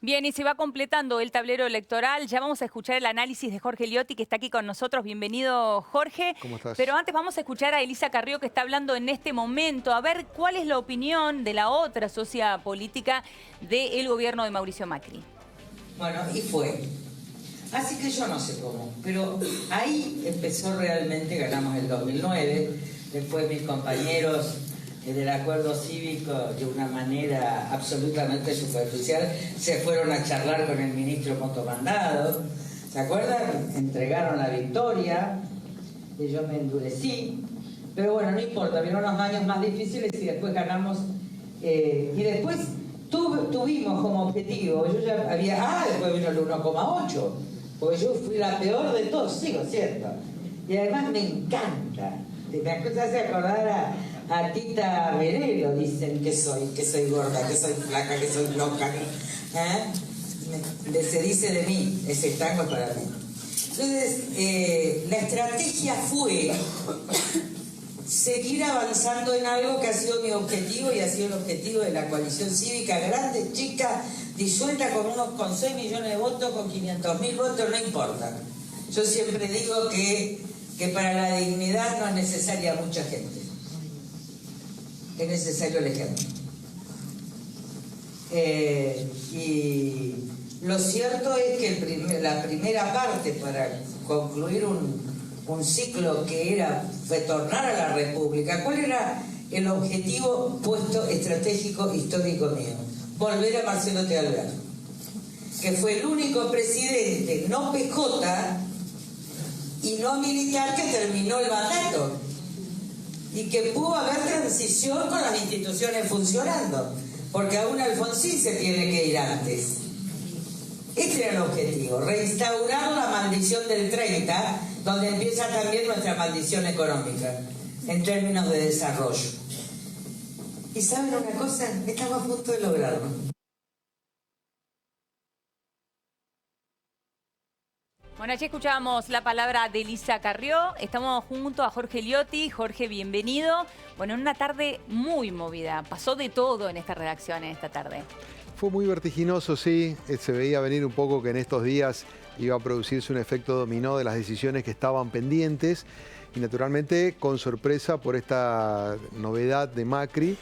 Bien, y se va completando el tablero electoral. Ya vamos a escuchar el análisis de Jorge Liotti, que está aquí con nosotros. Bienvenido, Jorge. ¿Cómo estás? Pero antes vamos a escuchar a Elisa Carrió, que está hablando en este momento, a ver cuál es la opinión de la otra socia política del gobierno de Mauricio Macri. Bueno, y fue. Así que yo no sé cómo, pero ahí empezó realmente, ganamos el 2009, después mis compañeros del acuerdo cívico, de una manera absolutamente superficial, se fueron a charlar con el ministro Motomandado, ¿se acuerdan? Entregaron la victoria, y yo me endurecí, pero bueno, no importa, vieron unos años más difíciles y después ganamos, y después tuvimos como objetivo, yo ya había, después vino el 1,8, porque yo fui la peor de todos, sigo siendo, y además me encanta, me hace acordar a Tita Merelo, dicen que soy gorda, que soy flaca, que soy loca, se dice de mí, ese tango es para mí. Entonces, la estrategia fue seguir avanzando en algo que ha sido mi objetivo y ha sido el objetivo de la coalición cívica, grande, chica, disuelta con 6 millones de votos, con 500.000 votos, no importa. Yo siempre digo que para la dignidad no es necesaria mucha gente. Es necesario el ejemplo. Y lo cierto es que la primera parte para concluir un ciclo que era retornar a la República, ¿cuál era el objetivo puesto estratégico histórico mío? Volver a Marcelo T. Alvear, que fue el único presidente no PJ y no militar que terminó el mandato y que pudo haber transición con las instituciones funcionando, porque aún Alfonsín se tiene que ir antes. Este era el objetivo, reinstaurar la maldición del 30, donde empieza también nuestra maldición económica, en términos de desarrollo. ¿Y saben una cosa? Estamos a punto de lograrlo. Bueno, allí escuchábamos la palabra de Elisa Carrió. Estamos junto a Jorge Liotti. Jorge, bienvenido. Bueno, en una tarde muy movida. Pasó de todo en esta redacción esta tarde. Fue muy vertiginoso, sí. Se veía venir un poco que en estos días iba a producirse un efecto dominó de las decisiones que estaban pendientes. Y naturalmente con sorpresa por esta novedad de Macri,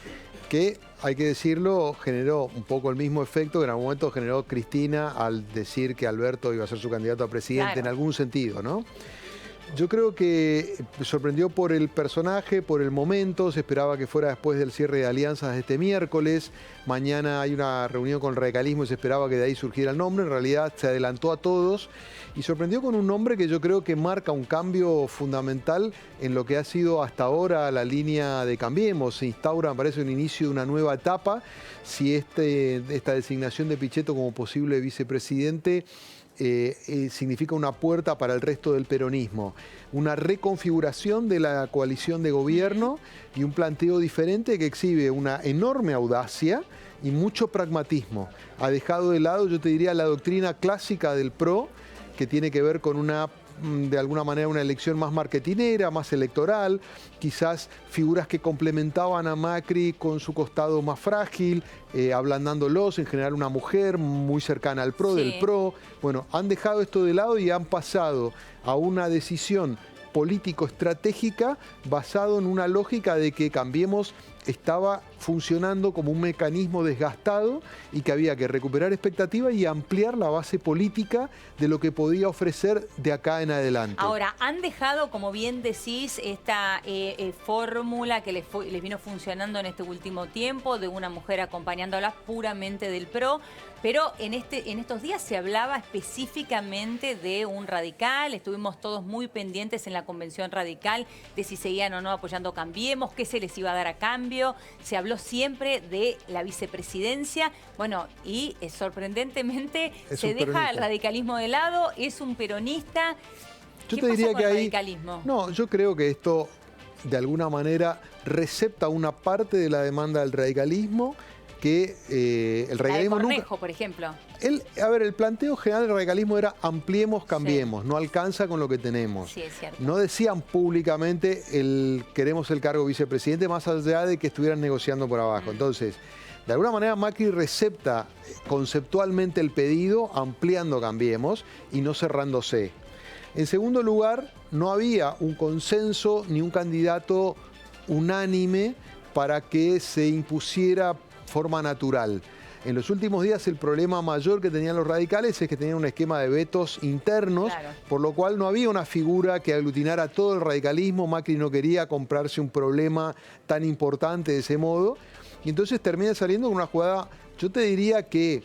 que, hay que decirlo, generó un poco el mismo efecto que en algún momento generó Cristina al decir que Alberto iba a ser su candidato a presidente, claro, en algún sentido, ¿no? Yo creo que sorprendió por el personaje, por el momento. Se esperaba que fuera después del cierre de alianzas de este miércoles. Mañana hay una reunión con el radicalismo y se esperaba que de ahí surgiera el nombre. En realidad se adelantó a todos y sorprendió con un nombre que yo creo que marca un cambio fundamental en lo que ha sido hasta ahora la línea de Cambiemos. Se instaura, me parece, un inicio de una nueva etapa. Si esta designación de Pichetto como posible vicepresidente significa una puerta para el resto del peronismo, una reconfiguración de la coalición de gobierno y un planteo diferente que exhibe una enorme audacia y mucho pragmatismo. Ha dejado de lado, yo te diría, la doctrina clásica del PRO, que tiene que ver con de alguna manera una elección más marketinera, más electoral, quizás figuras que complementaban a Macri con su costado más frágil, ablandándolos, en general una mujer muy cercana al PRO, sí, del PRO. Bueno, han dejado esto de lado y han pasado a una decisión político-estratégica basado en una lógica de que Cambiemos estaba funcionando como un mecanismo desgastado y que había que recuperar expectativa y ampliar la base política de lo que podía ofrecer de acá en adelante. Ahora, han dejado, como bien decís, esta fórmula que les vino funcionando en este último tiempo, de una mujer acompañándolas puramente del PRO, pero en estos días se hablaba específicamente de un radical. Estuvimos todos muy pendientes en la convención radical de si seguían o no apoyando Cambiemos, qué se les iba a dar a cambio. Se habló siempre de la vicepresidencia. Bueno, y sorprendentemente se deja el radicalismo de lado, es un peronista. Yo te diría que ahí, no, yo creo que esto de alguna manera recepta una parte de la demanda del radicalismo que el radicalismo la de Cornejo, por ejemplo. El planteo general del radicalismo era ampliemos, cambiemos, sí, no alcanza con lo que tenemos. Sí, es cierto. No decían públicamente queremos el cargo vicepresidente, más allá de que estuvieran negociando por abajo. Entonces, de alguna manera Macri recepta conceptualmente el pedido, ampliando Cambiemos y no cerrándose. En segundo lugar, no había un consenso ni un candidato unánime para que se impusiera forma natural. En los últimos días el problema mayor que tenían los radicales es que tenían un esquema de vetos internos, claro, por lo cual no había una figura que aglutinara todo el radicalismo. Macri no quería comprarse un problema tan importante de ese modo. Y entonces termina saliendo con una jugada, yo te diría que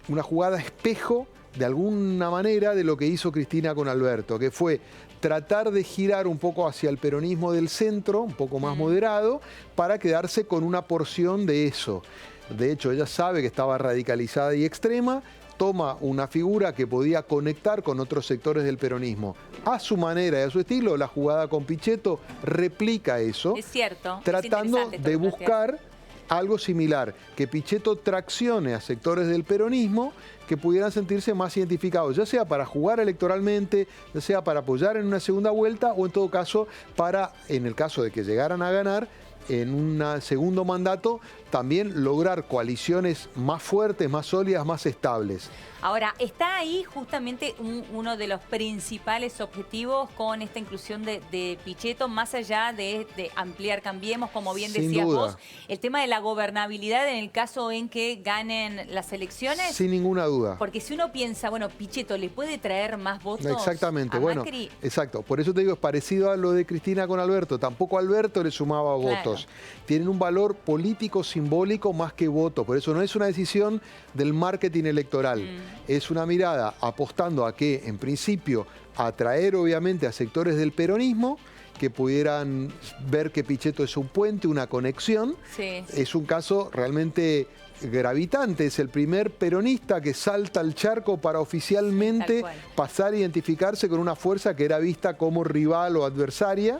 una jugada espejo, de alguna manera, de lo que hizo Cristina con Alberto, que fue tratar de girar un poco hacia el peronismo del centro, un poco más moderado, para quedarse con una porción de eso. De hecho, ella sabe que estaba radicalizada y extrema, toma una figura que podía conectar con otros sectores del peronismo. A su manera y a su estilo, la jugada con Pichetto replica eso. Es cierto. Tratando de buscar algo similar, que Pichetto traccione a sectores del peronismo que pudieran sentirse más identificados, ya sea para jugar electoralmente, ya sea para apoyar en una segunda vuelta o en todo caso para, en el caso de que llegaran a ganar, en un segundo mandato, también lograr coaliciones más fuertes, más sólidas, más estables. Ahora, está ahí justamente uno de los principales objetivos con esta inclusión de Pichetto, más allá de ampliar Cambiemos, como bien decías vos, el tema de la gobernabilidad en el caso en que ganen las elecciones. Sin ninguna duda. Porque si uno piensa, bueno, Pichetto le puede traer más votos. Exactamente, a bueno, Macri. Exacto. Por eso te digo, es parecido a lo de Cristina con Alberto. Tampoco Alberto le sumaba votos. Tienen un valor político simbólico más que voto. Por eso no es una decisión del marketing electoral. Es una mirada apostando a que, en principio, atraer obviamente a sectores del peronismo que pudieran ver que Pichetto es un puente, una conexión. Sí. Es un caso realmente gravitante. Es el primer peronista que salta al charco para oficialmente pasar a identificarse con una fuerza que era vista como rival o adversaria.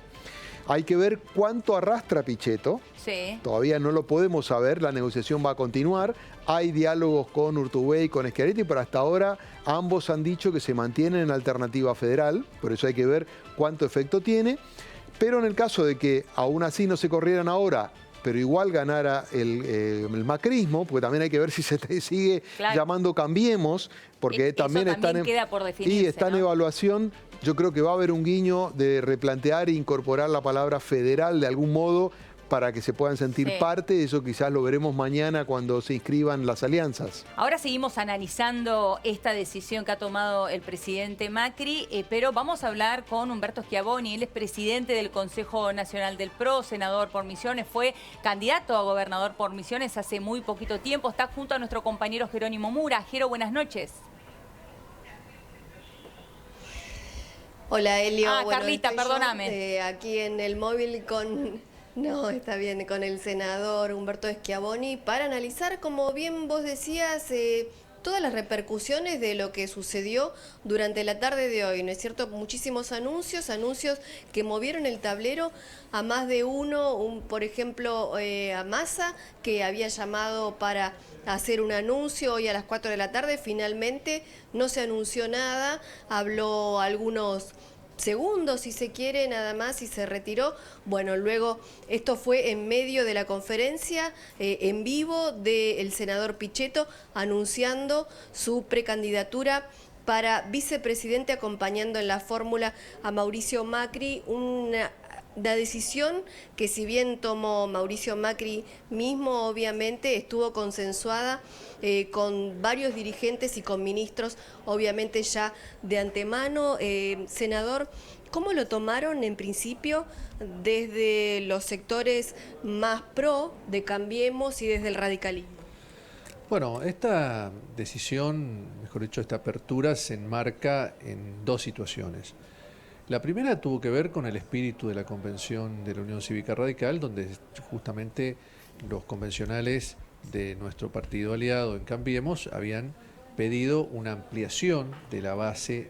Hay que ver cuánto arrastra Pichetto. Sí. Todavía no lo podemos saber, la negociación va a continuar. Hay diálogos con Urtubey y con Schiaretti, pero hasta ahora ambos han dicho que se mantienen en alternativa federal, por eso hay que ver cuánto efecto tiene. Pero en el caso de que aún así no se corrieran ahora, pero igual ganara el macrismo, porque también hay que ver si se sigue llamando Cambiemos, porque también queda por definirse, y está en evaluación. Yo creo que va a haber un guiño de replantear e incorporar la palabra federal de algún modo para que se puedan sentir parte. Eso quizás lo veremos mañana cuando se inscriban las alianzas. Ahora seguimos analizando esta decisión que ha tomado el presidente Macri, pero vamos a hablar con Humberto Schiavoni. Él es presidente del Consejo Nacional del PRO, senador por Misiones, fue candidato a gobernador por Misiones hace muy poquito tiempo. Está junto a nuestro compañero Jerónimo Mura. Jero, buenas noches. Hola, Elio. Bueno, Carlita, perdóname. Aquí en el móvil con... No, está bien, con el senador Humberto Schiavoni para analizar, como bien vos decías, todas las repercusiones de lo que sucedió durante la tarde de hoy, ¿no es cierto? Muchísimos anuncios que movieron el tablero a más de uno, por ejemplo, a Massa, que había llamado para hacer un anuncio hoy a las 4 de la tarde, finalmente no se anunció nada, habló algunos segundos, si se quiere, nada más, y se retiró. Bueno, luego esto fue en medio de la conferencia en vivo del senador Pichetto anunciando su precandidatura para vicepresidente, acompañando en la fórmula a Mauricio Macri, la decisión que, si bien tomó Mauricio Macri mismo, obviamente estuvo consensuada con varios dirigentes y con ministros, obviamente ya de antemano. Senador, ¿cómo lo tomaron en principio desde los sectores más pro de Cambiemos y desde el radicalismo? Bueno, esta decisión, mejor dicho, esta apertura se enmarca en dos situaciones. La primera tuvo que ver con el espíritu de la convención de la Unión Cívica Radical, donde justamente los convencionales de nuestro partido aliado en Cambiemos habían pedido una ampliación de la base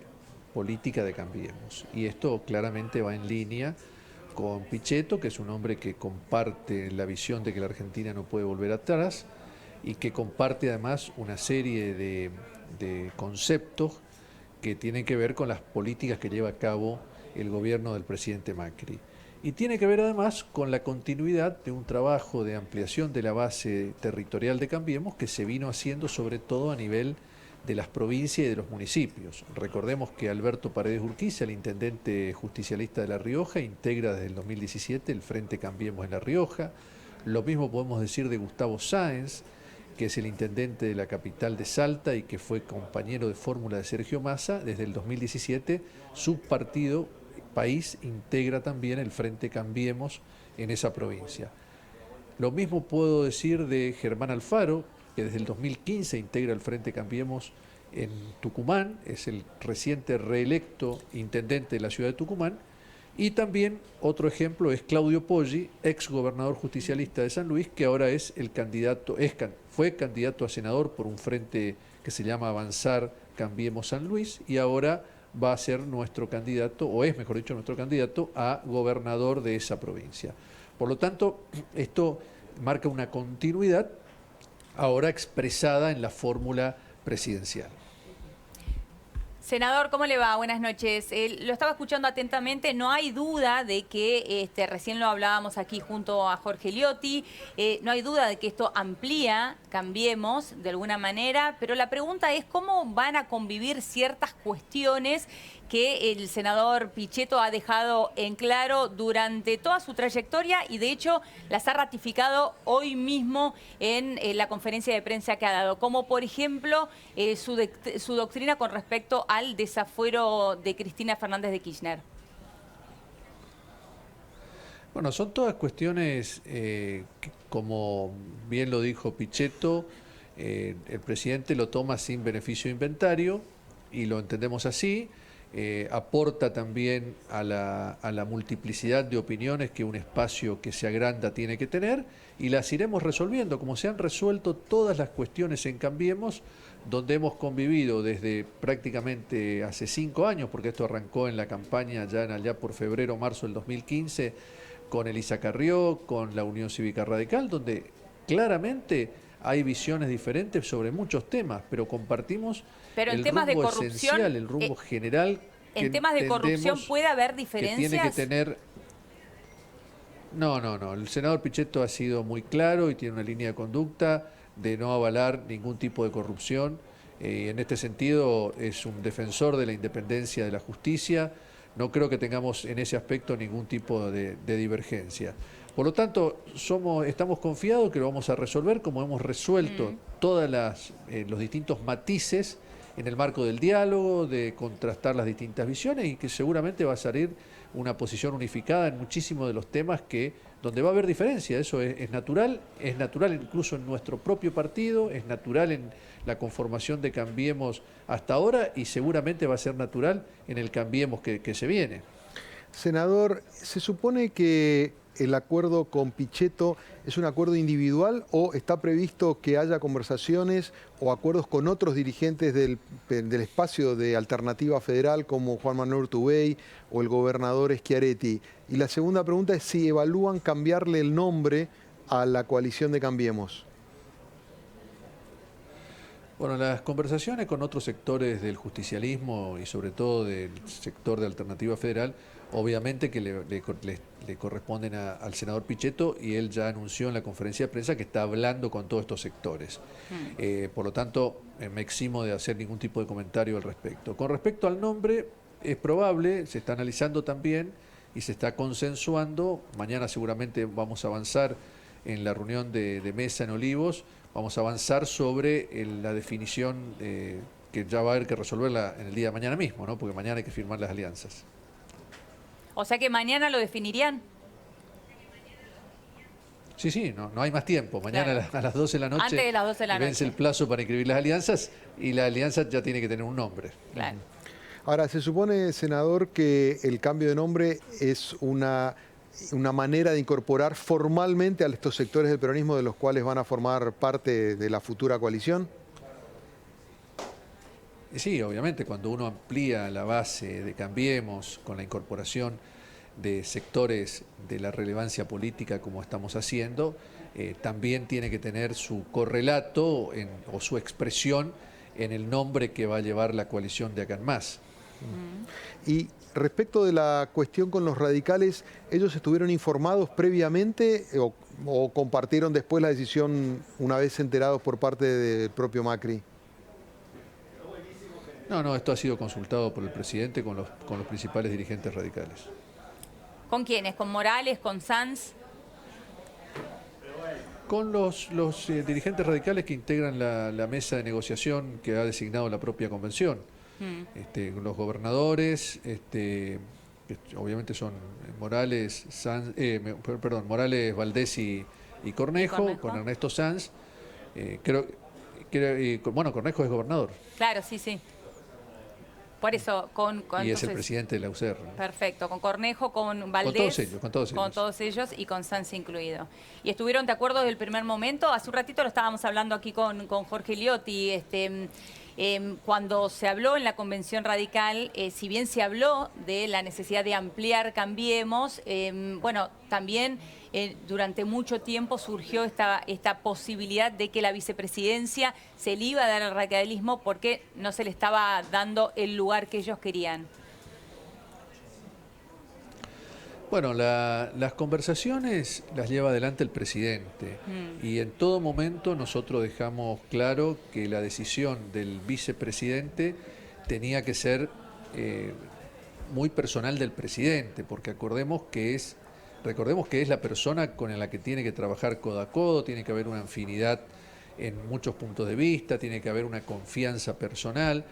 política de Cambiemos. Y esto claramente va en línea con Pichetto, que es un hombre que comparte la visión de que la Argentina no puede volver atrás y que comparte además una serie de conceptos que tienen que ver con las políticas que lleva a cabo el gobierno del presidente Macri. Y tiene que ver además con la continuidad de un trabajo de ampliación de la base territorial de Cambiemos que se vino haciendo sobre todo a nivel de las provincias y de los municipios. Recordemos que Alberto Paredes Urquiza, el intendente justicialista de La Rioja, integra desde el 2017 el Frente Cambiemos en La Rioja. Lo mismo podemos decir de Gustavo Sáenz, que es el intendente de la capital de Salta y que fue compañero de fórmula de Sergio Massa. Desde el 2017 su partido País integra también el Frente Cambiemos en esa provincia. Lo mismo puedo decir de Germán Alfaro, que desde el 2015 integra el Frente Cambiemos en Tucumán, es el reciente reelecto intendente de la ciudad de Tucumán. Y también otro ejemplo es Claudio Poggi, ex gobernador justicialista de San Luis, que ahora es el candidato, fue candidato a senador por un frente que se llama Avanzar Cambiemos San Luis, y ahora va a ser nuestro candidato, o es mejor dicho nuestro candidato a gobernador de esa provincia. Por lo tanto, esto marca una continuidad ahora expresada en la fórmula presidencial. Senador, ¿cómo le va? Buenas noches. Lo estaba escuchando atentamente. No hay duda de que, recién lo hablábamos aquí junto a Jorge Liotti, no hay duda de que esto amplía, Cambiemos de alguna manera, pero la pregunta es cómo van a convivir ciertas cuestiones que el senador Pichetto ha dejado en claro durante toda su trayectoria y de hecho las ha ratificado hoy mismo en la conferencia de prensa que ha dado, como por ejemplo su doctrina con respecto al desafuero de Cristina Fernández de Kirchner. Bueno, son todas cuestiones que, como bien lo dijo Pichetto, el presidente lo toma sin beneficio de inventario y lo entendemos así. Aporta también a la multiplicidad de opiniones que un espacio que se agranda tiene que tener y las iremos resolviendo, como se han resuelto todas las cuestiones en Cambiemos, donde hemos convivido desde prácticamente hace 5 años, porque esto arrancó en la campaña allá por febrero, marzo del 2015, con Elisa Carrió, con la Unión Cívica Radical, donde claramente hay visiones diferentes sobre muchos temas, pero compartimos el rumbo esencial, el rumbo general. ¿En temas de corrupción puede haber diferencias? Tiene que tener... No. El senador Pichetto ha sido muy claro y tiene una línea de conducta de no avalar ningún tipo de corrupción. En este sentido es un defensor de la independencia de la justicia. No creo que tengamos en ese aspecto ningún tipo de divergencia. Por lo tanto, estamos confiados que lo vamos a resolver como hemos resuelto todos los distintos matices en el marco del diálogo, de contrastar las distintas visiones y que seguramente va a salir una posición unificada en muchísimos de los temas donde va a haber diferencia. Eso es natural incluso en nuestro propio partido, es natural en la conformación de Cambiemos hasta ahora y seguramente va a ser natural en el Cambiemos que se viene. Senador, se supone que el acuerdo con Pichetto es un acuerdo individual o está previsto que haya conversaciones o acuerdos con otros dirigentes del espacio de Alternativa Federal como Juan Manuel Urtubey o el gobernador Schiaretti? Y la segunda pregunta es si evalúan cambiarle el nombre a la coalición de Cambiemos. Bueno, las conversaciones con otros sectores del justicialismo y sobre todo del sector de Alternativa Federal, obviamente que le corresponden al senador Pichetto y él ya anunció en la conferencia de prensa que está hablando con todos estos sectores. Por lo tanto, me eximo de hacer ningún tipo de comentario al respecto. Con respecto al nombre, es probable, se está analizando también y se está consensuando. Mañana seguramente vamos a avanzar en la reunión de mesa en Olivos, vamos a avanzar sobre la definición que ya va a haber que resolverla en el día de mañana mismo, ¿no? Porque mañana hay que firmar las alianzas. O sea que mañana lo definirían. Sí, no hay más tiempo. Mañana a las 12 de la noche, antes de las 12 de la noche, vence el plazo para inscribir las alianzas y la alianza ya tiene que tener un nombre. Claro. Ahora, se supone, senador, que el cambio de nombre es una manera de incorporar formalmente a estos sectores del peronismo de los cuales van a formar parte de la futura coalición. Sí, obviamente, cuando uno amplía la base de Cambiemos con la incorporación de sectores de la relevancia política como estamos haciendo, también tiene que tener su correlato o su expresión en el nombre que va a llevar la coalición de acá en más. Y respecto de la cuestión con los radicales, ¿ellos estuvieron informados previamente o compartieron después la decisión una vez enterados por parte del propio Macri? No, esto ha sido consultado por el presidente con los principales dirigentes radicales. ¿Con quiénes? ¿Con Morales? ¿Con Sanz? Con los dirigentes radicales que integran la mesa de negociación que ha designado la propia convención. Los gobernadores, que obviamente son Morales, Morales, Valdés y Cornejo, con Ernesto Sanz. Cornejo es gobernador. Claro, sí. Por eso, y es el presidente de la UCR. Perfecto, con Cornejo, con Valdés. Con todos ellos y con Sanz incluido. ¿Y estuvieron de acuerdo desde el primer momento? Hace un ratito lo estábamos hablando aquí con Jorge Liotti. Cuando se habló en la Convención Radical, si bien se habló de la necesidad de ampliar Cambiemos, también durante mucho tiempo surgió esta posibilidad de que la vicepresidencia se le iba a dar al radicalismo porque no se le estaba dando el lugar que ellos querían. Bueno, las conversaciones las lleva adelante el presidente y en todo momento nosotros dejamos claro que la decisión del vicepresidente tenía que ser muy personal del presidente, porque recordemos que es la persona con la que tiene que trabajar codo a codo, tiene que haber una afinidad en muchos puntos de vista, tiene que haber una confianza personal,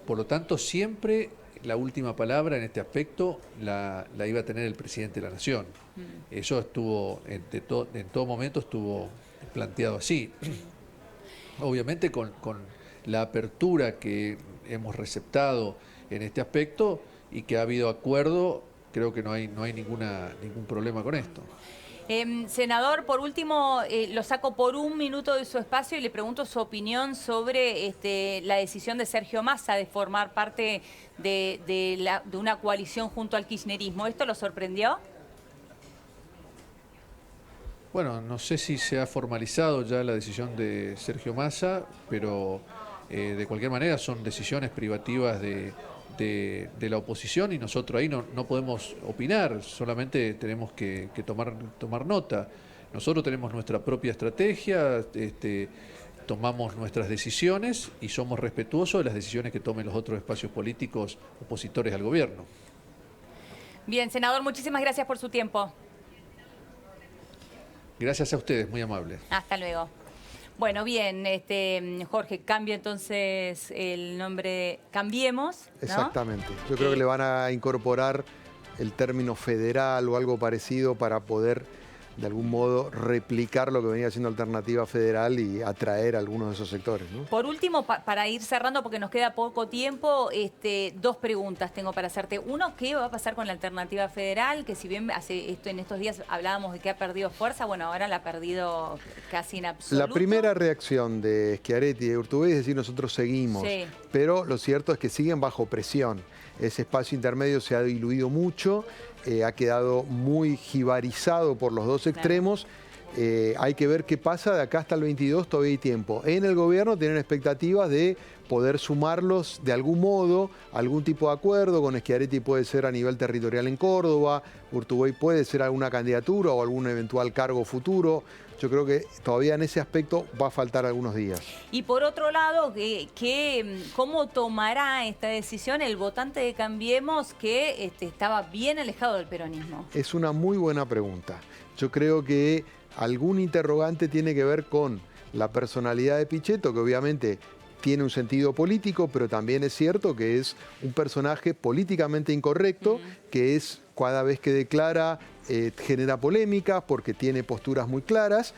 por lo tanto siempre la última palabra en este aspecto la iba a tener el presidente de la Nación. Eso estuvo, en todo momento estuvo planteado así. Obviamente con la apertura que hemos receptado en este aspecto y que ha habido acuerdo, creo que no hay ningún problema con esto. Senador, por último, lo saco por un minuto de su espacio y le pregunto su opinión sobre la decisión de Sergio Massa de formar parte de una coalición junto al kirchnerismo. ¿Esto lo sorprendió? Bueno, no sé si se ha formalizado ya la decisión de Sergio Massa, pero de cualquier manera son decisiones privativas de la oposición y nosotros ahí no podemos opinar, solamente tenemos que tomar nota. Nosotros tenemos nuestra propia estrategia, tomamos nuestras decisiones y somos respetuosos de las decisiones que tomen los otros espacios políticos opositores al gobierno. Bien, senador, muchísimas gracias por su tiempo. Gracias a ustedes, muy amable. Hasta luego. Bueno, bien, Jorge, cambia entonces el nombre, Cambiemos, ¿no? Exactamente. Yo creo que le van a incorporar el término federal o algo parecido para poder, de algún modo, replicar lo que venía haciendo Alternativa Federal y atraer a algunos de esos sectores, ¿no? Por último, para ir cerrando, porque nos queda poco tiempo, dos preguntas tengo para hacerte. Uno, ¿qué va a pasar con la Alternativa Federal? Que si bien en estos días hablábamos de que ha perdido fuerza, bueno, ahora la ha perdido casi en absoluto. La primera reacción de Schiaretti y de Urtubey es decir, nosotros seguimos, sí, pero lo cierto es que siguen bajo presión. Ese espacio intermedio se ha diluido mucho, ha quedado muy jibarizado por los dos extremos. Hay que ver qué pasa de acá hasta el 22, todavía hay tiempo. En el gobierno tienen expectativas de poder sumarlos de algún modo, algún tipo de acuerdo. Con Schiaretti puede ser a nivel territorial en Córdoba, Urtubey puede ser alguna candidatura o algún eventual cargo futuro. Yo creo que todavía en ese aspecto va a faltar algunos días. Y por otro lado, ¿cómo tomará esta decisión el votante de Cambiemos que estaba bien alejado del peronismo? Es una muy buena pregunta. Yo creo que algún interrogante tiene que ver con la personalidad de Pichetto, que obviamente tiene un sentido político, pero también es cierto que es un personaje políticamente incorrecto, que es cada vez que declara genera polémicas porque tiene posturas muy claras.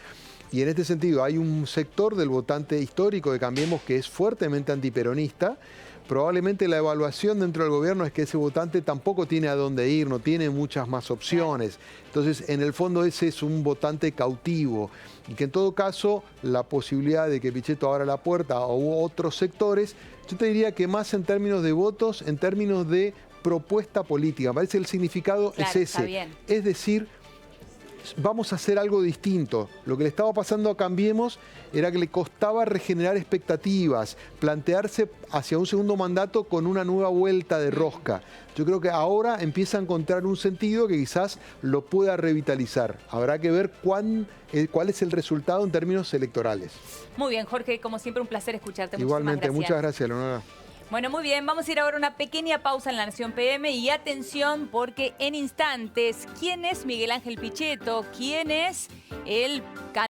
Y en este sentido hay un sector del votante histórico de Cambiemos que es fuertemente antiperonista. Probablemente la evaluación dentro del gobierno es que ese votante tampoco tiene a dónde ir, no tiene muchas más opciones. Entonces, en el fondo ese es un votante cautivo y que en todo caso la posibilidad de que Pichetto abra la puerta a otros sectores, yo te diría que más en términos de votos, en términos de propuesta política. Me parece que el significado es ese. Es decir, vamos a hacer algo distinto. Lo que le estaba pasando a Cambiemos era que le costaba regenerar expectativas, plantearse hacia un segundo mandato con una nueva vuelta de rosca. Yo creo que ahora empieza a encontrar un sentido que quizás lo pueda revitalizar. Habrá que ver cuál es el resultado en términos electorales. Muy bien, Jorge, como siempre un placer escucharte. Igualmente, muchas gracias, Leonora. Bueno, muy bien, vamos a ir ahora a una pequeña pausa en La Nación PM y atención porque en instantes, ¿quién es Miguel Ángel Pichetto? ¿Quién es el